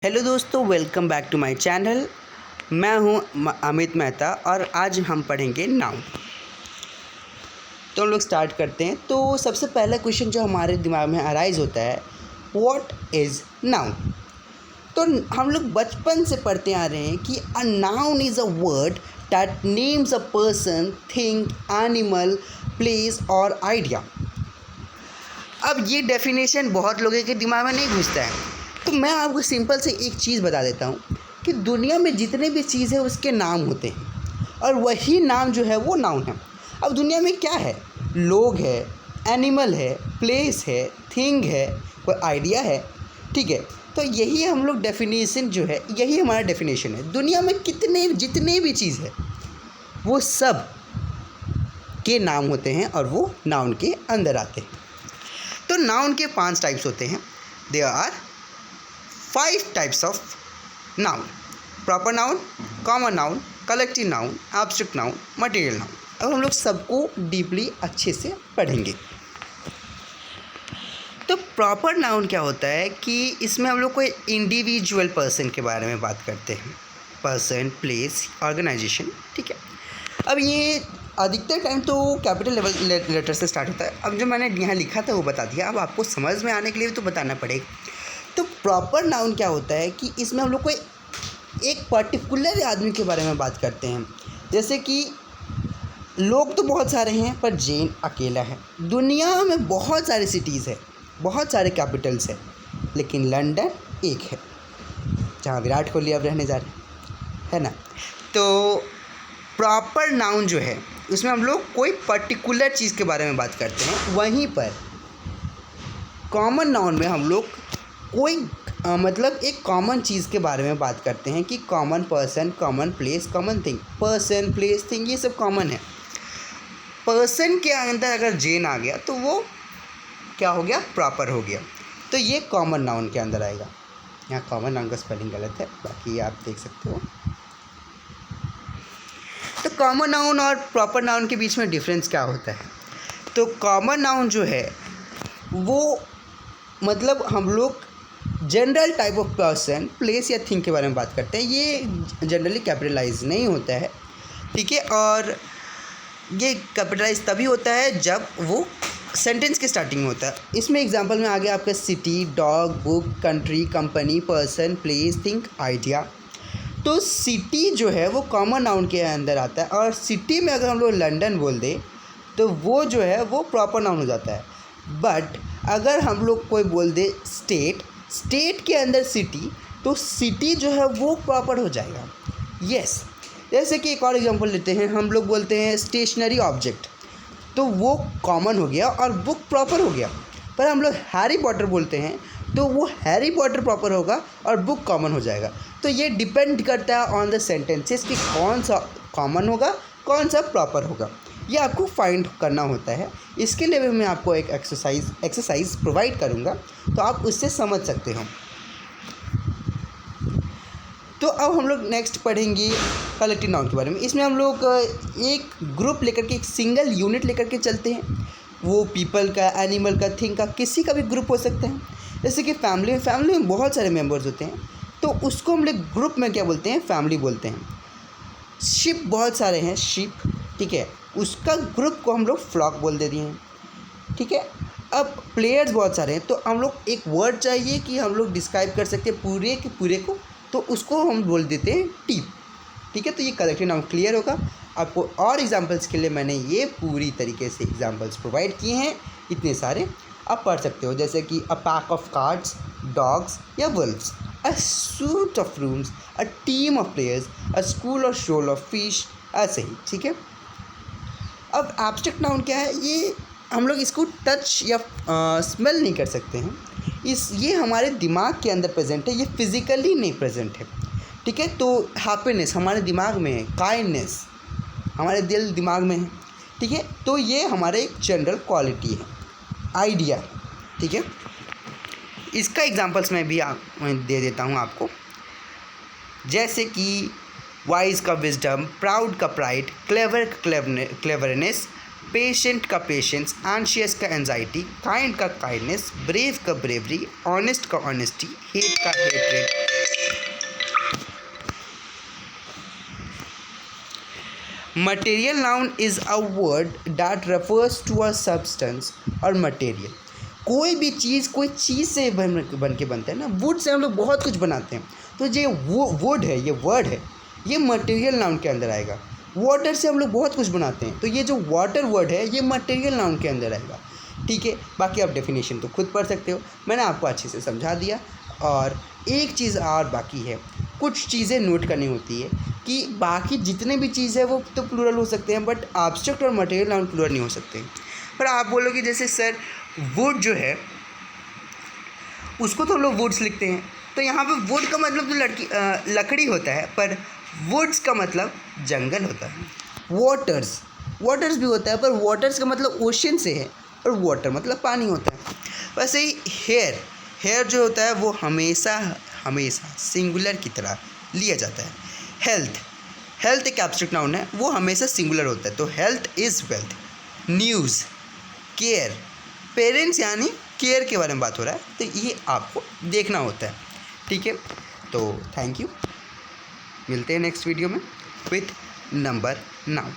Hello दोस्तों, welcome back to my channel. मैं हूं अमित मेहता और आज हम पढ़ेंगे नाउन। तो हम लोग स्टार्ट करते हैं। तो सबसे पहला क्वेश्चन जो हमारे दिमाग में अराइज होता है, व्हाट इज़ नाउन। तो हम लोग बचपन से पढ़ते आ रहे हैं कि a noun is a word that names a person, thing, animal, place और आइडिया। अब ये डेफिनेशन बहुत लोगों के दिमाग में नहीं घुसता है, तो मैं आपको सिंपल से एक चीज़ बता देता हूँ कि दुनिया में जितने भी चीज़ है उसके नाम होते हैं और वही नाम जो है वो नाउन है। अब दुनिया में क्या है? लोग है, एनिमल है, प्लेस है, थिंग है, कोई आइडिया है। ठीक है, तो यही हम लोग डेफिनेशन जो है, यही हमारा डेफिनेशन है। दुनिया में कितने जितने भी चीज़ है वो सब के नाम होते हैं और वो नाउन के अंदर आते हैं। तो नाउन के 5 टाइप्स होते हैं। There are 5 types of noun: proper noun, common noun, collective noun, abstract noun, material noun. अब हम लोग सबको डीपली अच्छे से पढ़ेंगे। तो प्रॉपर नाउन क्या होता है कि इसमें हम लोग कोई इंडिविजुअल पर्सन के बारे में बात करते हैं। Person, place, organization. ठीक है, अब ये अधिकतर टाइम तो कैपिटल लेटर से स्टार्ट होता है। अब जो मैंने यहाँ लिखा था वो बता दिया, अब आपको समझ में आने के लिए तो बताना पड़ेगा। तो प्रॉपर नाउन क्या होता है कि इसमें हम लोग कोई एक पर्टिकुलर आदमी के बारे में बात करते हैं। जैसे कि लोग तो बहुत सारे हैं पर जैन अकेला है। दुनिया में बहुत सारे सिटीज़ है, बहुत सारे कैपिटल्स है, लेकिन लंदन एक है जहाँ विराट कोहली अब रहने जा रहे है ना। तो प्रॉपर नाउन जो है उसमें हम लोग कोई पर्टिकुलर चीज़ के बारे में बात करते हैं। वहीं पर कॉमन नाउन में हम लोग कोई मतलब एक कॉमन चीज़ के बारे में बात करते हैं कि common person, common place, common thing. Person, place, thing ये सब कॉमन है। पर्सन के अंदर अगर जेन आ गया तो वो क्या हो गया? प्रॉपर हो गया। तो ये कॉमन नाउन के अंदर आएगा। यहाँ कॉमन नाउन का स्पेलिंग गलत है, बाकी आप देख सकते हो। तो कॉमन नाउन और प्रॉपर नाउन के बीच में डिफरेंस क्या होता है? तो कॉमन नाउन जो है वो मतलब हम लोग general type of person, place या थिंग के बारे में बात करते हैं। ये जनरली कैपिटलाइज नहीं होता है। ठीक है, और ये कैपिटलाइज तभी होता है जब वो सेंटेंस के स्टार्टिंग में होता है। इसमें एग्जांपल में आ गया आपका city, dog, book, country, company, person, place, thing, idea. तो सिटी जो है वो कॉमन नाउन के अंदर आता है और सिटी में अगर हम लोग लंदन बोल दें तो वो जो है वो प्रॉपर नाउन हो जाता है। बट अगर हम लोग कोई बोल दे स्टेट, स्टेट के अंदर सिटी, तो सिटी जो है वो प्रॉपर हो जाएगा। यस, जैसे कि एक और एग्जांपल लेते हैं, हम लोग बोलते हैं स्टेशनरी ऑब्जेक्ट, तो वो कॉमन हो गया और बुक प्रॉपर हो गया। पर हम लोग हैरी पॉटर बोलते हैं तो वो हैरी पॉटर प्रॉपर होगा और बुक कॉमन हो जाएगा। तो ये डिपेंड करता है ऑन द सेंटेंसेस कि कौन सा कॉमन होगा, कौन सा प्रॉपर होगा। ये आपको फाइंड करना होता है। इसके लिए भी मैं आपको एक एक्सरसाइज प्रोवाइड करूँगा, तो आप उससे समझ सकते हो। तो अब हम लोग नेक्स्ट पढ़ेंगे कलेक्टिव नाउन के बारे में। इसमें हम लोग एक ग्रुप लेकर के, एक सिंगल यूनिट लेकर के चलते हैं। वो पीपल का, एनिमल का, थिंग का, किसी का भी ग्रुप हो सकता है। जैसे कि फैमिली में बहुत सारे मेम्बर्स होते हैं, तो उसको हम लोग ग्रुप में क्या बोलते हैं? फैमिली बोलते हैं। शिप बहुत सारे हैं, शिप। ठीक है, उसका ग्रुप को हम लोग फ्लॉक बोल देते हैं। ठीक है, अब प्लेयर्स बहुत सारे हैं, तो हम लोग एक वर्ड चाहिए कि हम लोग डिस्क्राइब कर सकते हैं पूरे के पूरे को, तो उसको हम बोल देते हैं टीम। ठीक है, तो ये कलेक्टिव नाउन क्लियर होगा आपको। और एग्जांपल्स के लिए मैंने ये पूरी तरीके से एग्जांपल्स प्रोवाइड किए हैं, इतने सारे आप पढ़ सकते हो। जैसे कि a pack of cards, dogs या wolves, a suite of rooms, a team of players, a school और शोल ऑफ फिश, ऐसे ही। ठीक है, अब एब्स्ट्रैक्ट नाउन क्या है? ये हम लोग इसको टच या स्मेल नहीं कर सकते हैं। ये हमारे दिमाग के अंदर प्रेजेंट है, ये फिज़िकली नहीं प्रेजेंट है। ठीक है, तो हैप्पीनेस हमारे दिमाग में है, काइंडनेस हमारे दिल दिमाग में है। ठीक है, तो ये हमारे एक जनरल क्वालिटी है, आइडिया। ठीक है, इसका एग्जांपल्स मैं भी दे देता हूँ आपको। जैसे कि वाइज का विजडम, प्राउड का प्राइड, क्लेवर का क्लेवरनेस, पेशेंट का पेशेंस, एंशियस का एंजाइटी, काइंड का काइंडनेस, ब्रेव का ब्रेवरी, ऑनेस्ट का ऑनेस्टी, हेट का hatred, material noun is a word that refers to a substance और मटेरियल। कोई भी चीज़ कोई चीज़ से बन के बनता है ना। वुड से हम लोग बहुत कुछ बनाते हैं, तो ये वो वुड है, ये वर्ड है, ये मटेरियल नाउन के अंदर आएगा। वाटर से हम लोग बहुत कुछ बनाते हैं, तो ये जो वाटर वर्ड है ये मटेरियल नाउन के अंदर आएगा। ठीक है, बाकी आप डेफिनेशन तो खुद पढ़ सकते हो, मैंने आपको अच्छे से समझा दिया। और एक चीज़ और बाकी है, कुछ चीज़ें नोट करनी होती है कि बाकी जितने भी चीज़ है वो तो प्लूरल हो सकते हैं, बट एब्स्ट्रैक्ट और मटेरियल नाउन प्लूरल नहीं हो सकते। पर आप बोलोगे जैसे सर वुड जो है उसको तो हम लोग वुड्स लिखते हैं, तो यहाँ पे वुड का मतलब तो लकड़ी होता है, पर वुड्स का मतलब जंगल होता है। वाटर्स भी होता है, पर वाटर्स का मतलब ओशन से है, और वाटर मतलब पानी होता है। वैसे ही हेयर जो होता है वो हमेशा सिंगुलर की तरह लिया जाता है। हेल्थ एक एब्स्ट्रैक्ट नाउन है, वो हमेशा सिंगुलर होता है, तो health is wealth. News, care, parents यानी केयर के बारे में बात हो रहा है, तो ये आपको देखना होता है। ठीक है, तो थैंक यू, मिलते हैं नेक्स्ट वीडियो में विथ नंबर नाउन।